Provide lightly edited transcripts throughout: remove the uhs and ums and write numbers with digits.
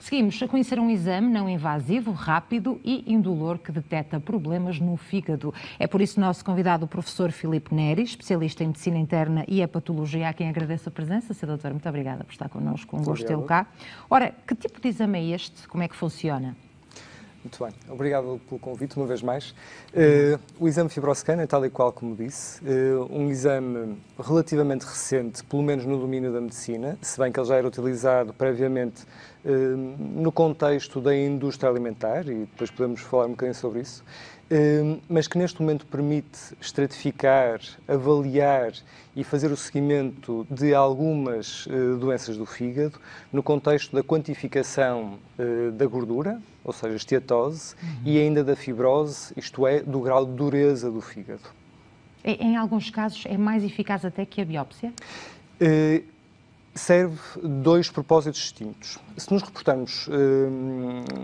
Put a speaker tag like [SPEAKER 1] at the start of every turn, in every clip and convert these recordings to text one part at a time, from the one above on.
[SPEAKER 1] Seguimos a conhecer um exame não invasivo, rápido e indolor que detecta problemas no fígado. É por isso nosso convidado o professor Filipe Neri, especialista em medicina interna e hepatologia, a quem agradeço a presença. Sr. Doutor, muito obrigada por estar connosco, um gosto tê-lo cá. Ora, que tipo de exame é este? Como é que funciona?
[SPEAKER 2] Muito bem, obrigado pelo convite uma vez mais. O exame FibroScan é tal e qual como disse, um exame relativamente recente, pelo menos no domínio da medicina, se bem que ele já era utilizado previamente no contexto da indústria alimentar, e depois podemos falar um bocadinho sobre isso, mas que neste momento permite estratificar, avaliar e fazer o seguimento de algumas doenças do fígado no contexto da quantificação da gordura, ou seja, esteatose, e ainda da fibrose, isto é, do grau de dureza do fígado.
[SPEAKER 1] Em alguns casos é mais eficaz até que a biópsia?
[SPEAKER 2] Serve dois propósitos distintos. Se nos reportarmos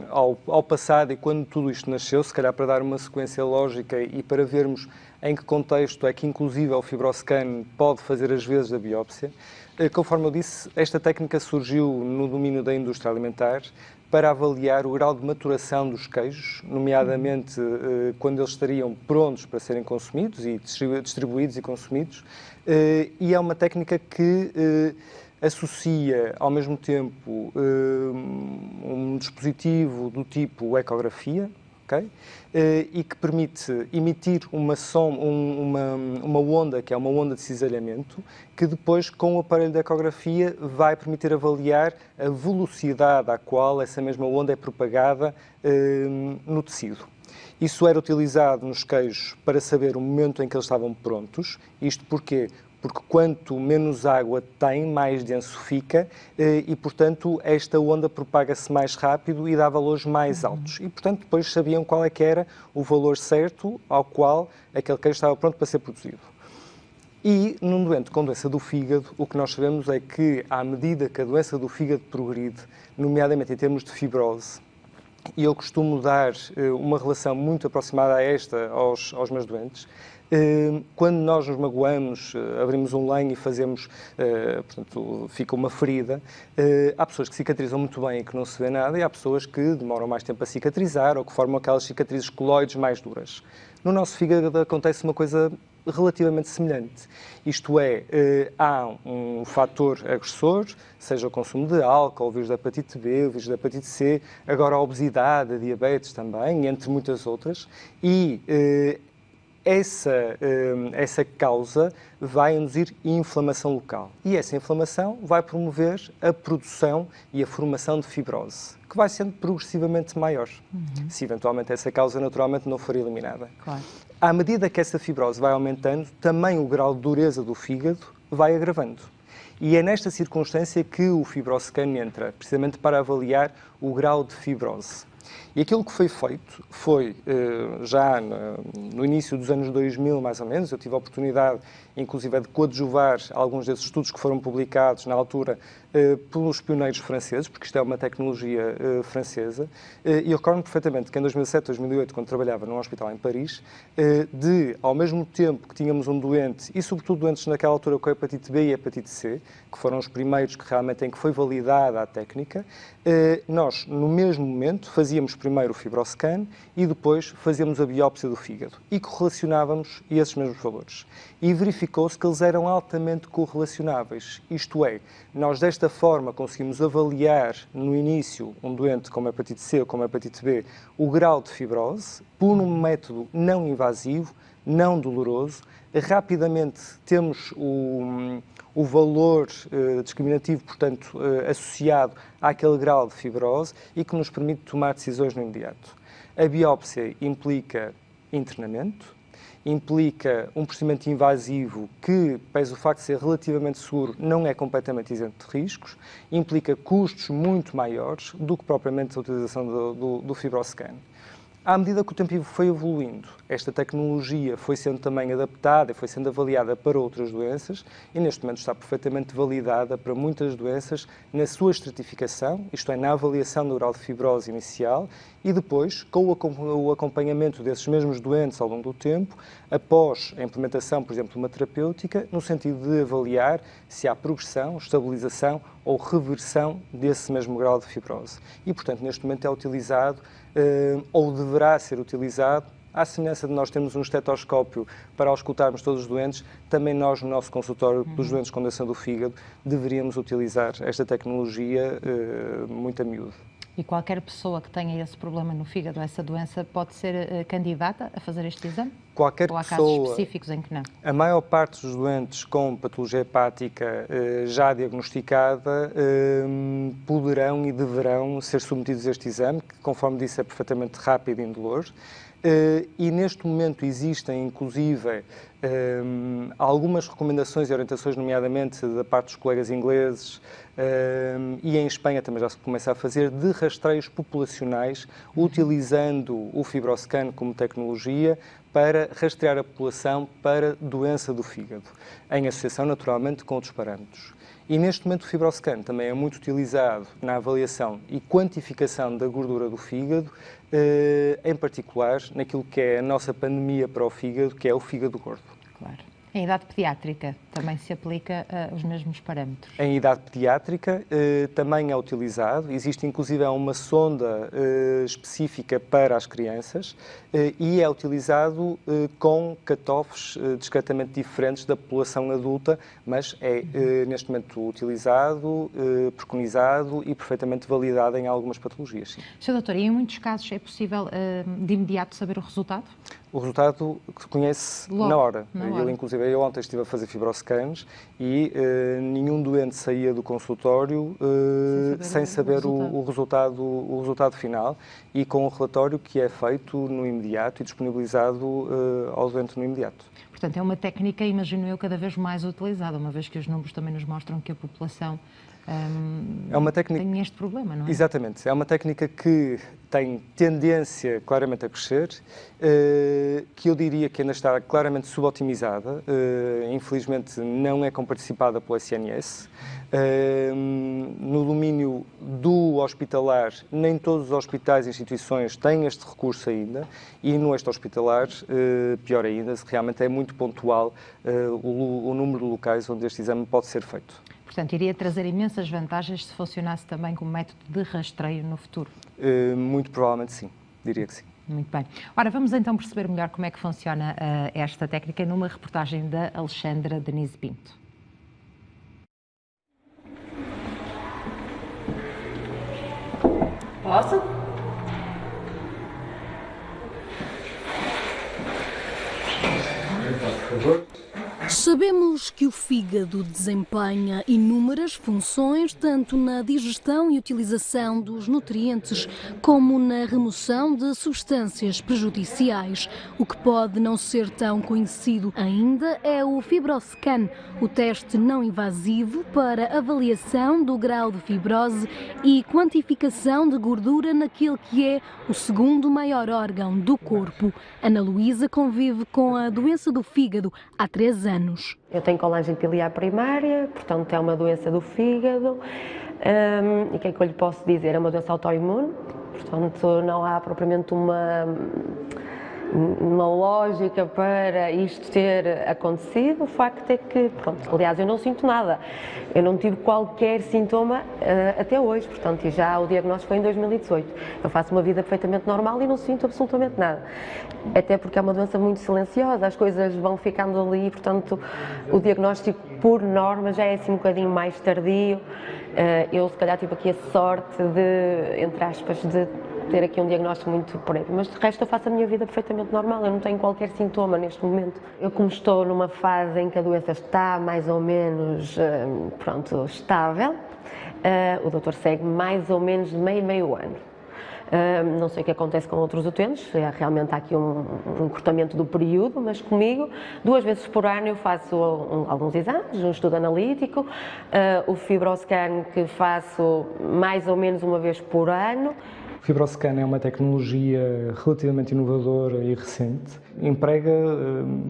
[SPEAKER 2] ao passado e quando tudo isto nasceu, se calhar para dar uma sequência lógica e para vermos em que contexto é que inclusive o FibroScan pode fazer as vezes da biópsia, conforme eu disse, esta técnica surgiu no domínio da indústria alimentar para avaliar o grau de maturação dos queijos, nomeadamente quando eles estariam prontos para serem consumidos e distribuídos e consumidos, e é uma técnica que associa ao mesmo tempo um dispositivo do tipo ecografia, okay? E que permite emitir uma onda, que é uma onda de cisalhamento, que depois, com o aparelho de ecografia, vai permitir avaliar a velocidade à qual essa mesma onda é propagada no tecido. Isso era utilizado nos queijos para saber o momento em que eles estavam prontos. Isto porquê? Porque quanto menos água tem, mais denso fica e, portanto, esta onda propaga-se mais rápido e dá valores mais altos. E, portanto, depois sabiam qual é que era o valor certo ao qual aquele queijo estava pronto para ser produzido. E, num doente com doença do fígado, o que nós sabemos é que, à medida que a doença do fígado progride, nomeadamente em termos de fibrose, e eu costumo dar uma relação muito aproximada a esta aos meus doentes, quando nós nos magoamos, abrimos um lenho e fazemos, portanto, fica uma ferida, há pessoas que cicatrizam muito bem e que não se vê nada, e há pessoas que demoram mais tempo a cicatrizar ou que formam aquelas cicatrizes colóides mais duras. No nosso fígado acontece uma coisa relativamente semelhante. Isto é, há um fator agressor, seja o consumo de álcool, o vírus da hepatite B, o vírus da hepatite C, agora a obesidade, a diabetes também, entre muitas outras, e essa causa vai induzir inflamação local. E essa inflamação vai promover a produção e a formação de fibrose, que vai sendo progressivamente maior, se eventualmente essa causa naturalmente não for eliminada.
[SPEAKER 1] Claro.
[SPEAKER 2] À medida que essa fibrose vai aumentando, também o grau de dureza do fígado vai agravando. E é nesta circunstância que o FibroScan entra, precisamente para avaliar o grau de fibrose. E aquilo que foi feito foi, já no início dos anos 2000, mais ou menos, eu tive a oportunidade, inclusive, de coadjuvar alguns desses estudos que foram publicados, na altura, pelos pioneiros franceses, porque isto é uma tecnologia francesa, e eu recordo-me perfeitamente que em 2007, 2008, quando trabalhava num hospital em Paris, ao mesmo tempo que tínhamos um doente, e sobretudo doentes naquela altura com a hepatite B e a hepatite C, que foram os primeiros que realmente em que foi validada a técnica, nós, no mesmo momento, fazíamos primeiro o FibroScan e depois fazíamos a biópsia do fígado e correlacionávamos esses mesmos valores. E verificou-se que eles eram altamente correlacionáveis. Isto é, nós desta forma conseguimos avaliar no início um doente com hepatite C ou com hepatite B o grau de fibrose por um método não invasivo, não doloroso. Rapidamente temos o valor discriminativo, portanto, associado àquele grau de fibrose e que nos permite tomar decisões no imediato. A biópsia implica internamento, implica um procedimento invasivo que, pese o facto de ser relativamente seguro, não é completamente isento de riscos, implica custos muito maiores do que propriamente a utilização do FibroScan. À medida que o tempo foi evoluindo, esta tecnologia foi sendo também adaptada e foi sendo avaliada para outras doenças e neste momento está perfeitamente validada para muitas doenças na sua estratificação, isto é, na avaliação do grau de fibrose inicial e depois, com o acompanhamento desses mesmos doentes ao longo do tempo, após a implementação, por exemplo, de uma terapêutica, no sentido de avaliar se há progressão, estabilização ou reversão desse mesmo grau de fibrose. E, portanto, neste momento é utilizado, ou deverá ser utilizado, à semelhança de nós termos um estetoscópio para auscultarmos todos os doentes, também nós, no nosso consultório dos doentes com doença do fígado, deveríamos utilizar esta tecnologia muito a miúdo.
[SPEAKER 1] E qualquer pessoa que tenha esse problema no fígado, essa doença, pode ser candidata a fazer este exame?
[SPEAKER 2] Qualquer
[SPEAKER 1] Ou há
[SPEAKER 2] pessoa,
[SPEAKER 1] casos específicos em que não?
[SPEAKER 2] A maior parte dos doentes com patologia hepática já diagnosticada poderão e deverão ser submetidos a este exame, que, conforme disse, é perfeitamente rápido e indolor. E neste momento existem, inclusive, algumas recomendações e orientações, nomeadamente da parte dos colegas ingleses, e em Espanha também já se começa a fazer, de rastreios populacionais, utilizando o FibroScan como tecnologia para rastrear a população para doença do fígado, em associação, naturalmente, com outros parâmetros. E neste momento o FibroScan também é muito utilizado na avaliação e quantificação da gordura do fígado, em particular naquilo que é a nossa pandemia para o fígado, que é o fígado gordo.
[SPEAKER 1] Claro. Em idade pediátrica também se aplica os mesmos parâmetros?
[SPEAKER 2] Em idade pediátrica também é utilizado. Existe inclusive uma sonda específica para as crianças e é utilizado com cut-offs discretamente diferentes da população adulta, mas é neste momento utilizado, preconizado e perfeitamente validado em algumas patologias. Sim.
[SPEAKER 1] Sr. Doutor, e em muitos casos é possível de imediato saber o resultado?
[SPEAKER 2] O resultado que se conhece
[SPEAKER 1] logo,
[SPEAKER 2] na hora.
[SPEAKER 1] Inclusive,
[SPEAKER 2] eu ontem estive a fazer fibroscans e nenhum doente saía do consultório sem saber o resultado final e com o relatório que é feito no imediato e disponibilizado ao doente no imediato.
[SPEAKER 1] Portanto, é uma técnica, imagino eu, cada vez mais utilizada, uma vez que os números também nos mostram que a população tem este problema, não é?
[SPEAKER 2] Exatamente. É uma técnica que tem tendência claramente a crescer, que eu diria que ainda está claramente subotimizada. Infelizmente, não é comparticipada pelo SNS. No domínio do hospitalar, nem todos os hospitais e instituições têm este recurso ainda, e no extra-hospitalar, pior ainda, realmente é muito pontual o número de locais onde este exame pode ser feito.
[SPEAKER 1] Portanto, iria trazer imensas vantagens se funcionasse também como método de rastreio no futuro?
[SPEAKER 2] Muito provavelmente sim, diria que sim.
[SPEAKER 1] Muito bem. Ora, vamos então perceber melhor como é que funciona esta técnica numa reportagem da Alexandra Denise Pinto.
[SPEAKER 3] Posso? Por favor.
[SPEAKER 4] Sabemos que o fígado desempenha inúmeras funções, tanto na digestão e utilização dos nutrientes, como na remoção de substâncias prejudiciais. O que pode não ser tão conhecido ainda é o FibroScan, o teste não invasivo para avaliação do grau de fibrose e quantificação de gordura naquele que é o segundo maior órgão do corpo. Ana Luísa convive com a doença do fígado há 3 anos.
[SPEAKER 3] Eu tenho colangite biliar primária, portanto é uma doença do fígado. E o que é que eu lhe posso dizer? É uma doença autoimune, portanto não há propriamente uma lógica para isto ter acontecido. O facto é que, pronto, aliás, eu não sinto nada. Eu não tive qualquer sintoma até hoje, portanto, e já o diagnóstico foi em 2018. Eu faço uma vida perfeitamente normal e não sinto absolutamente nada. Até porque é uma doença muito silenciosa, as coisas vão ficando ali, portanto, o diagnóstico, por norma, já é assim um bocadinho mais tardio. Eu, se calhar, tive aqui a sorte de, entre aspas, de ter aqui um diagnóstico muito prévio, mas de resto eu faço a minha vida perfeitamente normal, eu não tenho qualquer sintoma neste momento. Eu, como estou numa fase em que a doença está mais ou menos, pronto, estável, o doutor segue mais ou menos de meio ano. Não sei o que acontece com outros utentes, realmente há aqui um encurtamento do período, mas comigo, 2 vezes por ano eu faço alguns exames, um estudo analítico, o FibroScan que faço mais ou menos 1 vez por ano.
[SPEAKER 2] O FibroScan é uma tecnologia relativamente inovadora e recente. Emprega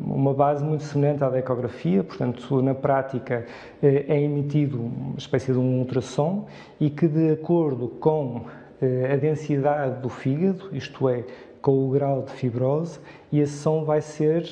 [SPEAKER 2] uma base muito semelhante à da ecografia, portanto, na prática é emitido uma espécie de um ultrassom e que, de acordo com a densidade do fígado, isto é, com o grau de fibrose, e esse som vai ser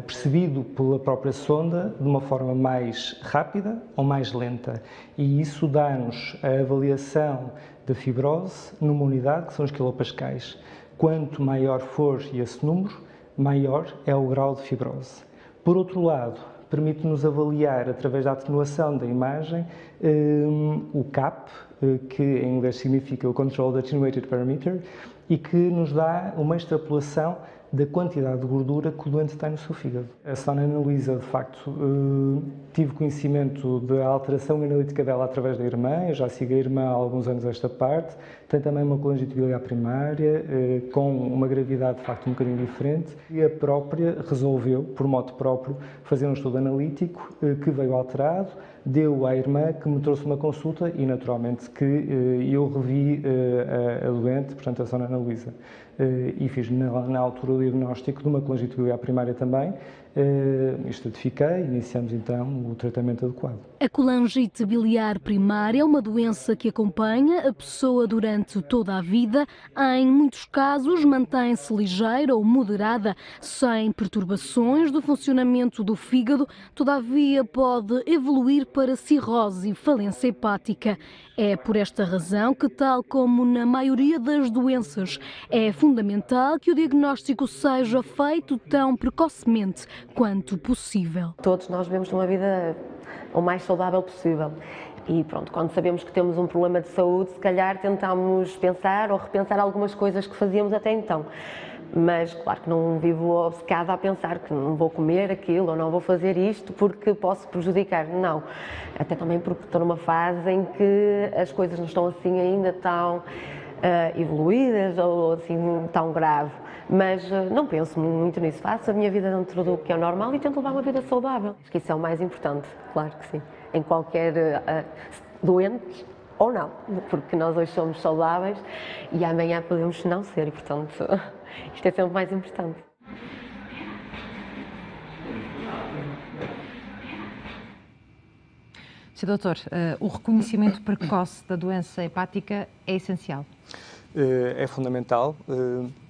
[SPEAKER 2] percebido pela própria sonda de uma forma mais rápida ou mais lenta. E isso dá-nos a avaliação da fibrose numa unidade, que são os quilopascais. Quanto maior for esse número, maior é o grau de fibrose. Por outro lado, permite-nos avaliar, através da atenuação da imagem, o CAP, que em inglês significa o Controlled Attenuated Parameter, e que nos dá uma extrapolação da quantidade de gordura que o doente tem no seu fígado. A Sona Ana Luísa, de facto, tive conhecimento da alteração analítica dela através da irmã, eu já sigo a irmã há alguns anos esta parte, tem também uma colangite biliar primária, com uma gravidade, de facto, um bocadinho diferente, e a própria resolveu, por modo próprio, fazer um estudo analítico que veio alterado, deu à irmã, que me trouxe uma consulta e, naturalmente, que eu revi a doente, portanto, a Sona Ana Luísa. E fiz na altura o diagnóstico de uma colangite biliar primária também, estratifiquei e iniciamos então o tratamento adequado.
[SPEAKER 4] A colangite biliar primária é uma doença que acompanha a pessoa durante toda a vida. Em muitos casos mantém-se ligeira ou moderada, sem perturbações do funcionamento do fígado, todavia pode evoluir para cirrose e falência hepática. É por esta razão que, tal como na maioria das doenças, é fundamental que o diagnóstico seja feito tão precocemente quanto possível.
[SPEAKER 3] Todos nós vivemos uma vida o mais saudável possível. E pronto, quando sabemos que temos um problema de saúde, se calhar tentamos pensar ou repensar algumas coisas que fazíamos até então. Mas claro que não vivo obcecada a pensar que não vou comer aquilo ou não vou fazer isto porque posso prejudicar. Não, até também porque estou numa fase em que as coisas não estão assim ainda tão evoluídas ou assim tão grave. Mas não penso muito nisso, faço a minha vida dentro do que é normal e tento levar uma vida saudável. Acho que isso é o mais importante, claro que sim, em qualquer doente ou não, porque nós hoje somos saudáveis e amanhã podemos não ser e, portanto, isto é sempre o mais importante.
[SPEAKER 1] Sr. Doutor, o reconhecimento precoce da doença hepática é essencial?
[SPEAKER 2] É fundamental,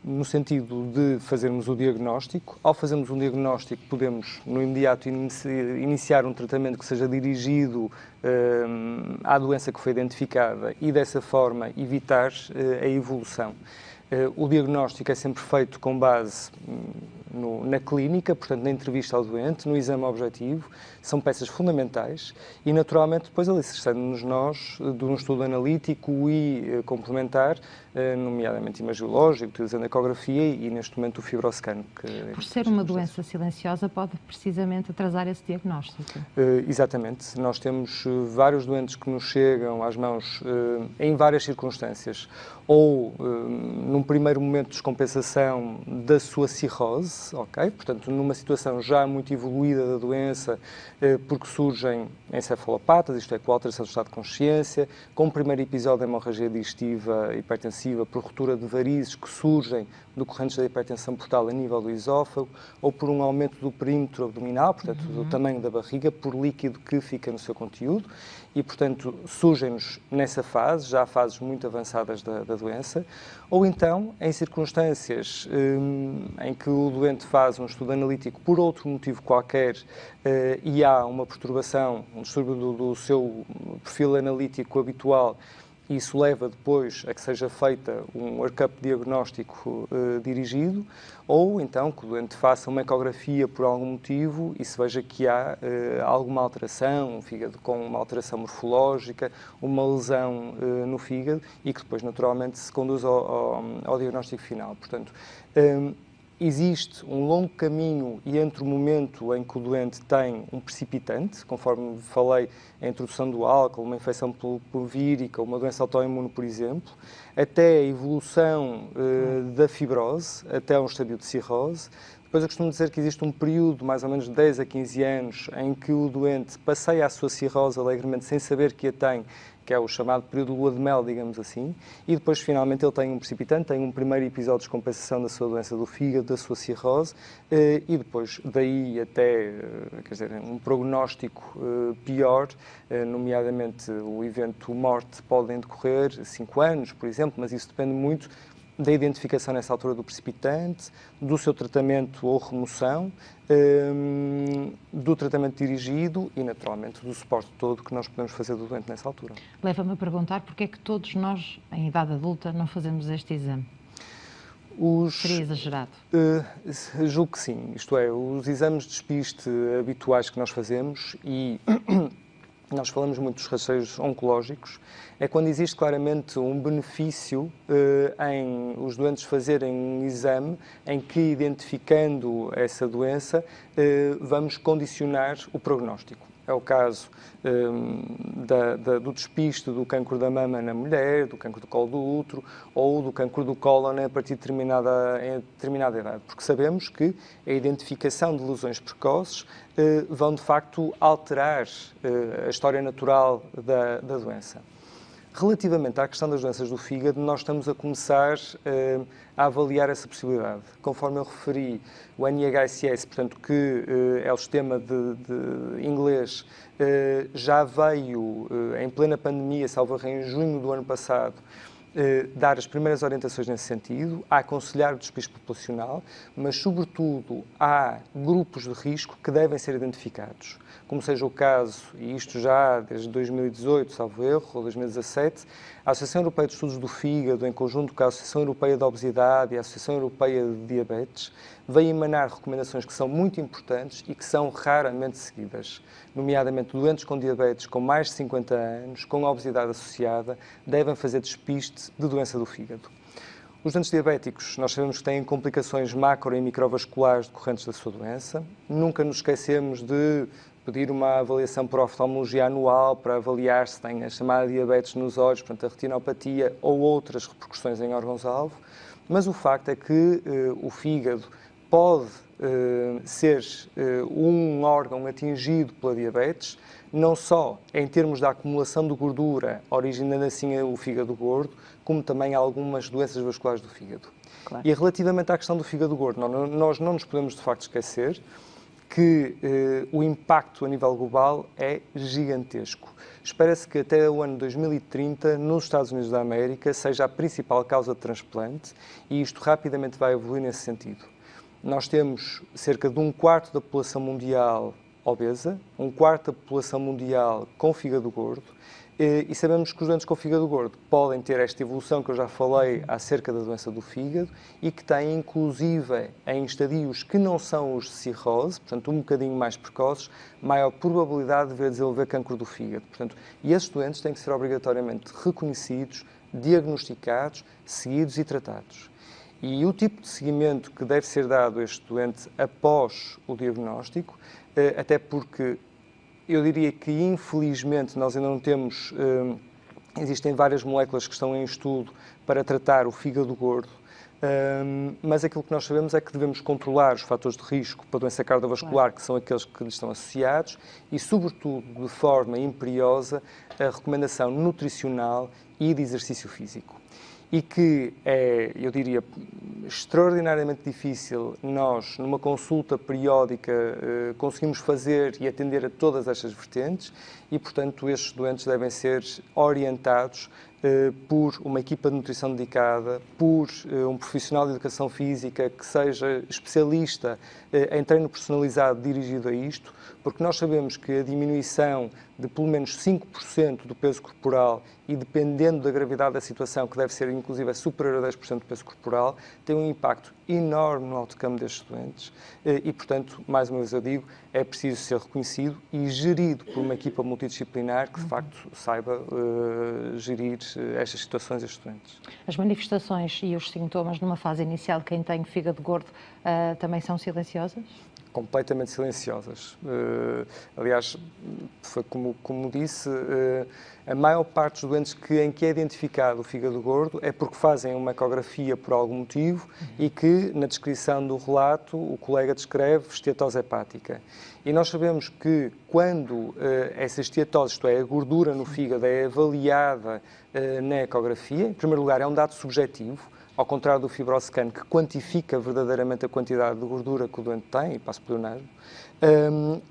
[SPEAKER 2] no sentido de fazermos o diagnóstico. Ao fazermos um diagnóstico, podemos, no imediato, iniciar um tratamento que seja dirigido à doença que foi identificada e, dessa forma, evitar a evolução. O diagnóstico é sempre feito com base na clínica, portanto, na entrevista ao doente, no exame objetivo, são peças fundamentais e, naturalmente, depois alicerçando-nos nós de um estudo analítico e complementar, nomeadamente imagiológico, utilizando a ecografia e, neste momento, o fibroscan.
[SPEAKER 1] Por ser uma doença silenciosa, pode precisamente atrasar esse diagnóstico?
[SPEAKER 2] Exatamente. Nós temos vários doentes que nos chegam às mãos em várias circunstâncias, ou num primeiro momento de descompensação da sua cirrose, ok? Portanto, numa situação já muito evoluída da doença, porque surgem encefalopatas, isto é, com alteração do estado de consciência, com o primeiro episódio de hemorragia digestiva hipertensiva por ruptura de varizes que surgem decorrentes da hipertensão portal a nível do esófago, ou por um aumento do perímetro abdominal, portanto, do tamanho da barriga, por líquido que fica no seu conteúdo, e, portanto, surgem-nos nessa fase, já fases muito avançadas da doença, ou então, em circunstâncias em que o doente faz um estudo analítico por outro motivo qualquer e há uma perturbação, um distúrbio do seu perfil analítico habitual, isso leva depois a que seja feita um workup diagnóstico dirigido, ou então que o doente faça uma ecografia por algum motivo e se veja que há alguma alteração, um fígado com uma alteração morfológica, uma lesão no fígado e que depois naturalmente se conduz ao diagnóstico final. Portanto, existe um longo caminho entre o momento em que o doente tem um precipitante, conforme falei, a introdução do álcool, uma infecção pulvírica, uma doença autoimune, por exemplo, até a evolução da fibrose, até um estádio de cirrose. Depois eu costumo dizer que existe um período, mais ou menos de 10 a 15 anos, em que o doente passeia a sua cirrose alegremente sem saber que a tem, que é o chamado período de lua de mel, digamos assim, e depois finalmente ele tem um precipitante, tem um primeiro episódio de descompensação da sua doença do fígado, da sua cirrose, e depois daí até, quer dizer, um prognóstico pior, nomeadamente o evento morte podem decorrer 5 anos, por exemplo, mas isso depende muito da identificação nessa altura do precipitante, do seu tratamento ou remoção, do tratamento dirigido e, naturalmente, do suporte todo que nós podemos fazer do doente nessa altura.
[SPEAKER 1] Leva-me a perguntar porque é que todos nós, em idade adulta, não fazemos este exame? Seria exagerado?
[SPEAKER 2] Julgo que sim, isto é, os exames de despiste habituais que nós fazemos e nós falamos muito dos rastreios oncológicos, é quando existe claramente um benefício em os doentes fazerem um exame em que, identificando essa doença, vamos condicionar o prognóstico. É o caso do despiste do cancro da mama na mulher, do cancro do colo do útero ou do cancro do cólon a partir de determinada idade, porque sabemos que a identificação de lesões precoces vão, de facto, alterar a história natural da doença. Relativamente à questão das doenças do fígado, nós estamos a começar a avaliar essa possibilidade. Conforme eu referi, o NIHSS, portanto, que é o sistema de inglês, já veio, em plena pandemia, salvo erro, em junho do ano passado, dar as primeiras orientações nesse sentido, a aconselhar o despiste populacional, mas, sobretudo, há grupos de risco que devem ser identificados. Como seja o caso, e isto já desde 2018, salvo erro, ou 2017, a Associação Europeia de Estudos do Fígado, em conjunto com a Associação Europeia de Obesidade e a Associação Europeia de Diabetes, vem emanar recomendações que são muito importantes e que são raramente seguidas. Nomeadamente, doentes com diabetes com mais de 50 anos, com obesidade associada, devem fazer despiste de doença do fígado. Os doentes diabéticos, nós sabemos que têm complicações macro e microvasculares decorrentes da sua doença. Nunca nos esquecemos de pedir uma avaliação por oftalmologia anual para avaliar se tem a chamada diabetes nos olhos, portanto, a retinopatia ou outras repercussões em órgãos-alvo. Mas o facto é que o fígado pode ser um órgão atingido pela diabetes, não só em termos da acumulação de gordura, originando assim o fígado gordo, como também algumas doenças vasculares do fígado. Claro. E relativamente à questão do fígado gordo, nós não nos podemos de facto esquecer que o impacto a nível global é gigantesco. Espera-se que até o ano 2030, nos Estados Unidos da América, seja a principal causa de transplante e isto rapidamente vai evoluir nesse sentido. Nós temos cerca de 1/4 da população mundial obesa, 1/4 da população mundial com fígado gordo e sabemos que os doentes com fígado gordo podem ter esta evolução que eu já falei acerca da doença do fígado e que têm, inclusive, em estadios que não são os de cirrose, portanto, um bocadinho mais precoces, maior probabilidade de vir desenvolver cancro do fígado. Portanto, e esses doentes têm que ser obrigatoriamente reconhecidos, diagnosticados, seguidos e tratados. E o tipo de seguimento que deve ser dado a este doente após o diagnóstico, até porque eu diria que, infelizmente, nós ainda não temos... existem várias moléculas que estão em estudo para tratar o fígado gordo, mas aquilo que nós sabemos é que devemos controlar os fatores de risco para a doença cardiovascular, que são aqueles que lhes estão associados, e, sobretudo, de forma imperiosa, a recomendação nutricional e de exercício físico. E que é, eu diria, extraordinariamente difícil nós, numa consulta periódica, conseguimos fazer e atender a todas estas vertentes e, portanto, estes doentes devem ser orientados por uma equipa de nutrição dedicada, por um profissional de educação física que seja especialista em treino personalizado dirigido a isto, porque nós sabemos que a diminuição de pelo menos 5% do peso corporal e dependendo da gravidade da situação, que deve ser inclusive superior a 10% do peso corporal, tem um impacto enorme no outcome destes doentes e, portanto, mais uma vez eu digo, é preciso ser reconhecido e gerido por uma equipa multidisciplinar que, de facto, saiba gerir estas situações destes doentes.
[SPEAKER 1] As manifestações e os sintomas numa fase inicial de quem tem fígado gordo também são silenciosas?
[SPEAKER 2] Completamente silenciosas. Aliás, foi como disse, a maior parte dos doentes em que é identificado o fígado gordo é porque fazem uma ecografia por algum motivo e que, na descrição do relato, o colega descreve esteatose hepática. E nós sabemos que quando essa esteatose, isto é, a gordura no fígado, é avaliada na ecografia, em primeiro lugar, é um dado subjetivo. ao contrário do FibroScan, que quantifica verdadeiramente a quantidade de gordura que o doente tem, e passa pelo nervo,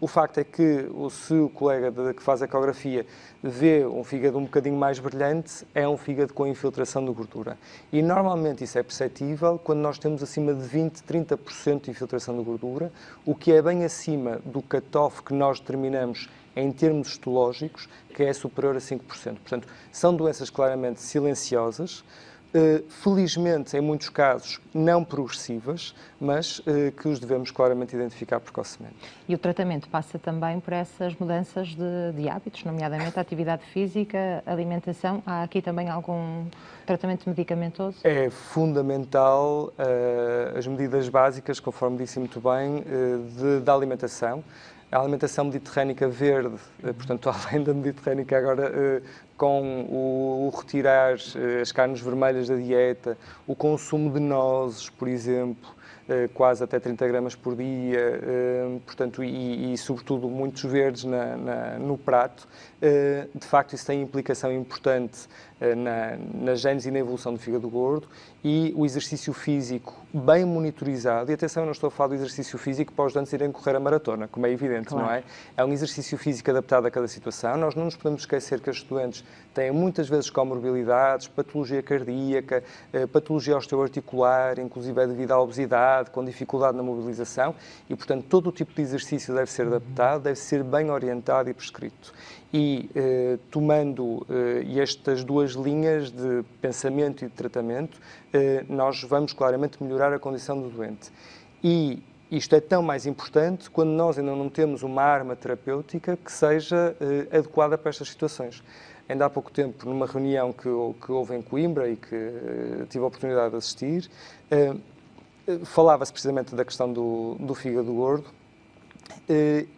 [SPEAKER 2] o facto é que se o colega que faz a ecografia vê um fígado um bocadinho mais brilhante, é um fígado com infiltração de gordura. E normalmente isso é perceptível quando nós temos acima de 20, 30% de infiltração de gordura, o que é bem acima do cut-off que nós determinamos em termos histológicos, que é superior a 5%. Portanto, são doenças claramente silenciosas, felizmente, em muitos casos, não progressivas, mas que os devemos claramente identificar precocemente.
[SPEAKER 1] E o tratamento passa também por essas mudanças de hábitos, nomeadamente a atividade física, alimentação. Há aqui também algum tratamento medicamentoso?
[SPEAKER 2] É fundamental as medidas básicas, conforme disse muito bem, da alimentação. A alimentação mediterrânica verde, portanto, além da mediterrânica agora, com o retirar as carnes vermelhas da dieta, o consumo de nozes, por exemplo, quase até 30 gramas por dia, portanto, e sobretudo muitos verdes no prato, de facto isso tem implicação importante na gênese e na evolução do fígado gordo, e o exercício físico bem monitorizado, e atenção, eu não estou a falar do exercício físico para os doentes irem correr a maratona, como é evidente, claro. Não é? É um exercício físico adaptado a cada situação. Nós não nos podemos esquecer que estes doentes têm muitas vezes comorbilidades, patologia cardíaca, patologia osteoarticular, inclusive devido à obesidade, com dificuldade na mobilização, e portanto todo o tipo de exercício deve ser adaptado, deve ser bem orientado e prescrito. E tomando estas duas linhas de pensamento e de tratamento, nós vamos claramente melhorar a condição do doente. E isto é tão mais importante quando nós ainda não temos uma arma terapêutica que seja adequada para estas situações. Ainda há pouco tempo, numa reunião que houve em Coimbra e que tive a oportunidade de assistir, falava-se precisamente da questão do fígado gordo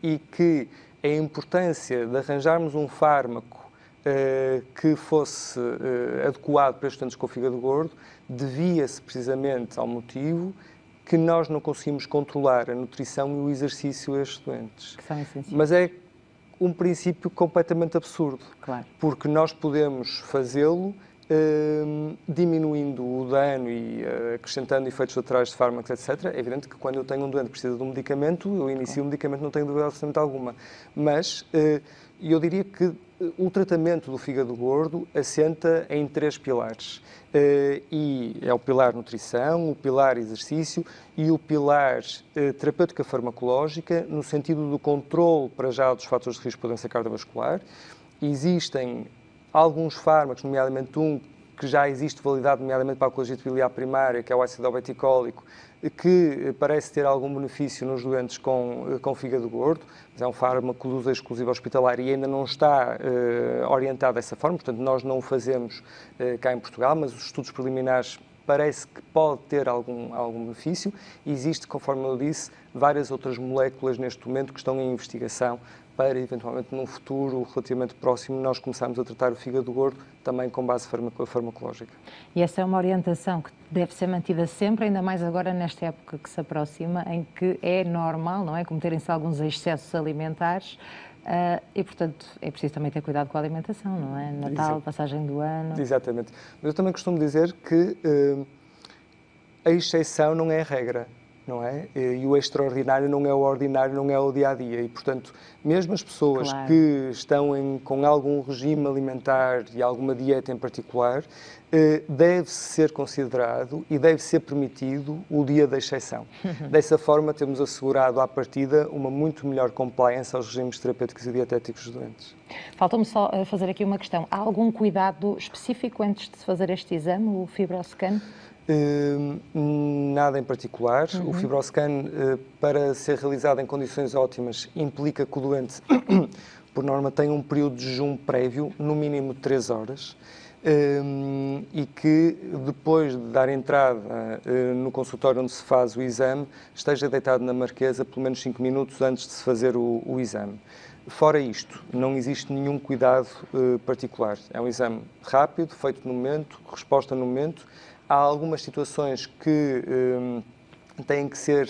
[SPEAKER 2] e que a importância de arranjarmos um fármaco que fosse adequado para estudantes com fígado gordo devia-se precisamente ao motivo que nós não conseguimos controlar a nutrição e o exercício a estes doentes.
[SPEAKER 1] Que são essenciais.
[SPEAKER 2] Mas é um princípio completamente absurdo,
[SPEAKER 1] claro.
[SPEAKER 2] Porque nós podemos fazê-lo diminuindo o dano e acrescentando efeitos laterais de fármacos, etc. É evidente que quando eu tenho um doente que precisa de um medicamento, eu inicio o medicamento, não tenho dúvida absolutamente alguma. Mas eu diria que o tratamento do fígado gordo assenta em 3 pilares. E é o pilar nutrição, o pilar exercício e o pilar terapêutica farmacológica, no sentido do controle, para já, dos fatores de risco para a doença cardiovascular. Existem alguns fármacos, nomeadamente um que já existe validado, nomeadamente para a colagite biliar primária, que é o ácido obetiquólico, que parece ter algum benefício nos doentes com fígado gordo, mas é um fármaco de uso exclusivo hospitalar e ainda não está orientado dessa forma, portanto nós não o fazemos cá em Portugal, mas os estudos preliminares parece que pode ter algum benefício. E existe, conforme eu disse, várias outras moléculas neste momento que estão em investigação para, eventualmente, num futuro relativamente próximo, nós começarmos a tratar o fígado gordo também com base farmacológica.
[SPEAKER 1] E essa é uma orientação que deve ser mantida sempre, ainda mais agora nesta época que se aproxima, em que é normal, não é, cometerem-se alguns excessos alimentares e, portanto, é preciso também ter cuidado com a alimentação, não é? Natal, passagem do ano...
[SPEAKER 2] Exatamente. Mas eu também costumo dizer que a exceção não é a regra. Não é? E o extraordinário não é o ordinário, não é o dia-a-dia. E, portanto, mesmo as pessoas
[SPEAKER 1] claro.
[SPEAKER 2] Que estão com algum regime alimentar e alguma dieta em particular, deve ser considerado e deve ser permitido o dia da exceção. Dessa forma, temos assegurado à partida uma muito melhor compliance aos regimes terapêuticos e dietéticos dos doentes.
[SPEAKER 1] Falta-me só fazer aqui uma questão. Há algum cuidado específico antes de se fazer este exame, o FibroScan?
[SPEAKER 2] Nada em particular. O FibroScan, para ser realizado em condições ótimas, implica que o doente, por norma, tenha um período de jejum prévio, no mínimo 3 horas, e que, depois de dar entrada no consultório onde se faz o exame, esteja deitado na marquesa pelo menos 5 minutos antes de se fazer o exame. Fora isto, não existe nenhum cuidado particular. É um exame rápido, feito no momento, resposta no momento. Há algumas situações que têm que ser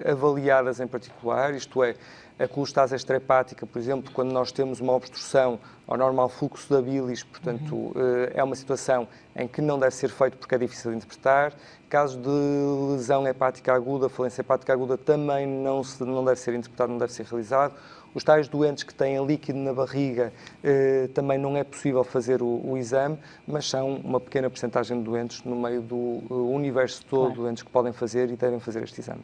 [SPEAKER 2] avaliadas em particular, isto é, a colestase extrahepática, por exemplo, quando nós temos uma obstrução ao normal fluxo da bilis, portanto, é uma situação em que não deve ser feito porque é difícil de interpretar. Casos de lesão hepática aguda, falência hepática aguda, também não deve ser interpretado, não deve ser realizado. Os tais doentes que têm líquido na barriga, também não é possível fazer o exame, mas são uma pequena percentagem de doentes no meio do universo todo de doentes que podem fazer e devem fazer este exame.